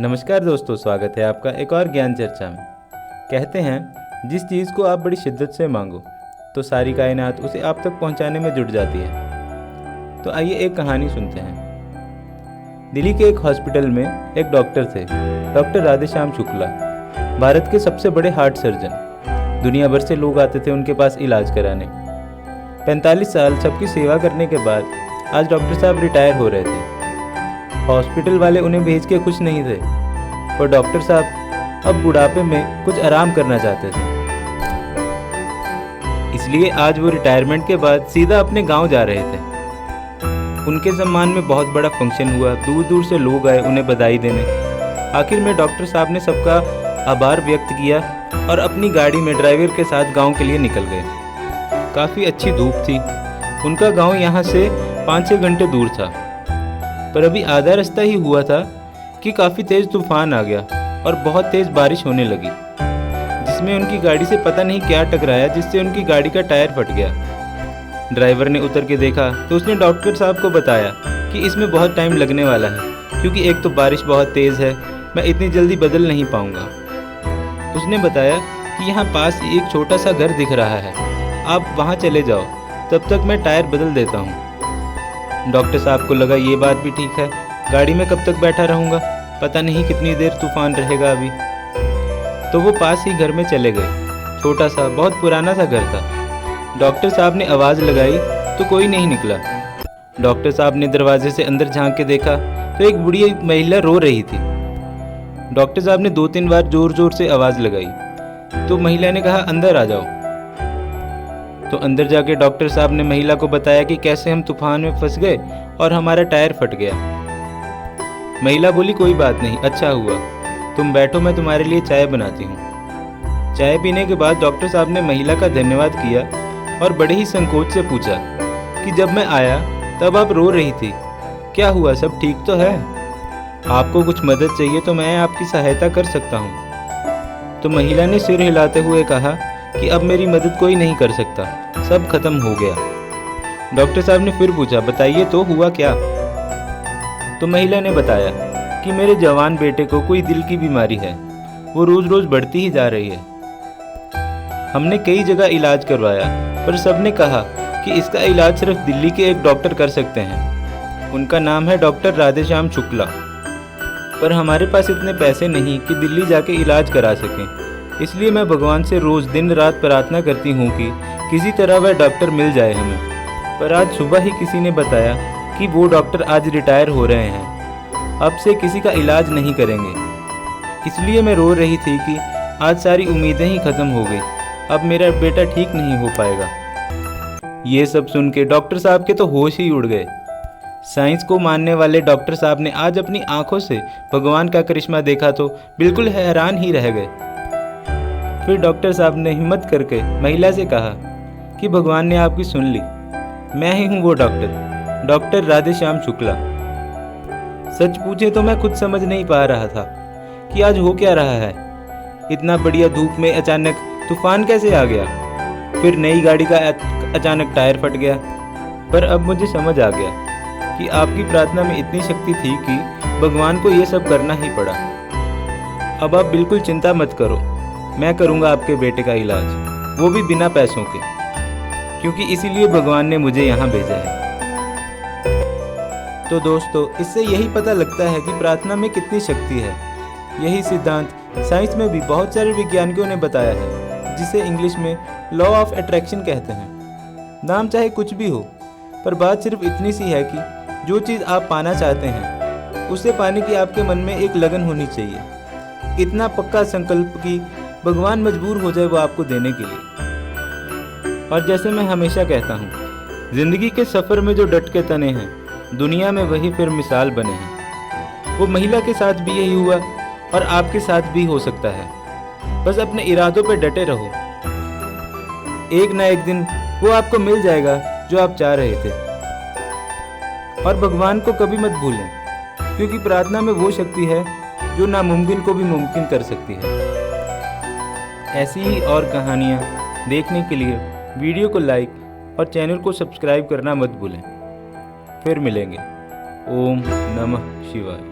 नमस्कार दोस्तों, स्वागत है आपका एक और ज्ञान चर्चा में। कहते हैं जिस चीज़ को आप बड़ी शिद्दत से मांगो तो सारी कायनात उसे आप तक पहुंचाने में जुट जाती है। तो आइए एक कहानी सुनते हैं। दिल्ली के एक हॉस्पिटल में एक डॉक्टर थे, डॉक्टर राधेश्याम शुक्ला। भारत के सबसे बड़े हार्ट सर्जन। दुनिया भर से लोग आते थे उनके पास इलाज कराने। 45 साल सबकी सेवा करने के बाद आज डॉक्टर साहब रिटायर हो रहे थे। हॉस्पिटल वाले उन्हें भेज के खुश नहीं थे, पर डॉक्टर साहब अब बुढ़ापे में कुछ आराम करना चाहते थे। इसलिए आज वो रिटायरमेंट के बाद सीधा अपने गांव जा रहे थे। उनके सम्मान में बहुत बड़ा फंक्शन हुआ, दूर दूर से लोग आए उन्हें बधाई देने। आखिर में डॉक्टर साहब ने सबका आभार व्यक्त किया और अपनी गाड़ी में ड्राइवर के साथ गाँव के लिए निकल गए। काफ़ी अच्छी धूप थी। उनका गाँव यहाँ से 5-6 घंटे दूर था, पर अभी आधा रास्ता ही हुआ था कि काफ़ी तेज़ तूफान आ गया और बहुत तेज़ बारिश होने लगी, जिसमें उनकी गाड़ी से पता नहीं क्या टकराया, जिससे उनकी गाड़ी का टायर फट गया। ड्राइवर ने उतर के देखा तो उसने डॉक्टर साहब को बताया कि इसमें बहुत टाइम लगने वाला है, क्योंकि एक तो बारिश बहुत तेज़ है, मैं इतनी जल्दी बदल नहीं पाऊँगा। उसने बताया कि यहाँ पास एक छोटा सा घर दिख रहा है, आप वहाँ चले जाओ, तब तक मैं टायर बदल देता हूँ। डॉक्टर साहब को लगा ये बात भी ठीक है, गाड़ी में कब तक बैठा रहूँगा, पता नहीं कितनी देर तूफान रहेगा अभी। तो वो पास ही घर में चले गए। छोटा सा बहुत पुराना सा घर था। डॉक्टर साहब ने आवाज़ लगाई तो कोई नहीं निकला। डॉक्टर साहब ने दरवाजे से अंदर झांक के देखा तो एक बूढ़ी महिला रो रही थी। डॉक्टर साहब ने 2-3 बार ज़ोर ज़ोर से आवाज़ लगाई तो महिला ने कहा अंदर आ जाओ। तो अंदर जाके डॉक्टर साहब ने महिला को बताया कि कैसे हम तूफान में फंस गए और हमारा टायर फट गया। महिला बोली कोई बात नहीं, अच्छा हुआ, तुम बैठो, मैं तुम्हारे लिए चाय बनाती हूँ। चाय पीने के बाद डॉक्टर साहब ने महिला का धन्यवाद किया और बड़े ही संकोच से पूछा कि जब मैं आया तब आप रो रही थी, क्या हुआ, सब ठीक तो है? आपको कुछ मदद चाहिए तो मैं आपकी सहायता कर सकता हूँ। तो महिला ने सिर हिलाते हुए कहा कि अब मेरी मदद कोई नहीं कर सकता, सब खत्म हो गया। डॉक्टर साहब ने फिर पूछा बताइए तो हुआ क्या? तो महिला ने बताया कि मेरे जवान बेटे को कोई दिल की बीमारी है, वो रोज़ रोज़ बढ़ती ही जा रही है। हमने कई जगह इलाज करवाया, पर सबने कहा कि इसका इलाज सिर्फ दिल्ली के एक डॉक्टर कर सकते हैं, उनका नाम है डॉक्टर राधेश्याम शुक्ला। पर हमारे पास इतने पैसे नहीं कि दिल्ली जाके इलाज करा सकें। इसलिए मैं भगवान से रोज़ दिन रात प्रार्थना करती हूँ कि किसी तरह वह डॉक्टर मिल जाए हमें। पर आज सुबह ही किसी ने बताया कि वो डॉक्टर आज रिटायर हो रहे हैं, अब से किसी का इलाज नहीं करेंगे। इसलिए मैं रो रही थी कि आज सारी उम्मीदें ही ख़त्म हो गई, अब मेरा बेटा ठीक नहीं हो पाएगा। ये सब सुन के डॉक्टर साहब के तो होश ही उड़ गए। साइंस को मानने वाले डॉक्टर साहब ने आज अपनी आंखों से भगवान का करिश्मा देखा तो बिल्कुल हैरान ही रह गए। फिर डॉक्टर साहब ने हिम्मत करके महिला से कहा कि भगवान ने आपकी सुन ली, मैं ही हूँ वो डॉक्टर राधेश्याम शुक्ला। सच पूछे तो मैं खुद समझ नहीं पा रहा था कि आज हो क्या रहा है। इतना बढ़िया धूप में अचानक तूफान कैसे आ गया, फिर नई गाड़ी का अचानक टायर फट गया। पर अब मुझे समझ आ गया कि आपकी प्रार्थना में इतनी शक्ति थी कि भगवान को ये सब करना ही पड़ा। अब आप बिल्कुल चिंता मत करो, मैं करूँगा आपके बेटे का इलाज, वो भी बिना पैसों के, क्योंकि इसीलिए भगवान ने मुझे यहाँ भेजा है। तो दोस्तों, इससे यही पता लगता है कि प्रार्थना में कितनी शक्ति है। यही सिद्धांत साइंस में भी बहुत सारे वैज्ञानिकों ने बताया है, जिसे इंग्लिश में लॉ ऑफ अट्रैक्शन कहते हैं। नाम चाहे कुछ भी हो, पर बात सिर्फ इतनी सी है कि जो चीज़ आप पाना चाहते हैं उसे पाने की आपके मन में एक लगन होनी चाहिए, इतना पक्का संकल्प कि भगवान मजबूर हो जाए वो आपको देने के लिए। और जैसे मैं हमेशा कहता हूँ, जिंदगी के सफ़र में जो डट के तने हैं, दुनिया में वही फिर मिसाल बने हैं। वो महिला के साथ भी यही हुआ और आपके साथ भी हो सकता है। बस अपने इरादों पे डटे रहो, एक ना एक दिन वो आपको मिल जाएगा जो आप चाह रहे थे। और भगवान को कभी मत भूलें, क्योंकि प्रार्थना में वो शक्ति है जो नामुमकिन को भी मुमकिन कर सकती है। ऐसी ही और कहानियाँ देखने के लिए वीडियो को लाइक और चैनल को सब्सक्राइब करना मत भूलें। फिर मिलेंगे। ओम नमः शिवाय।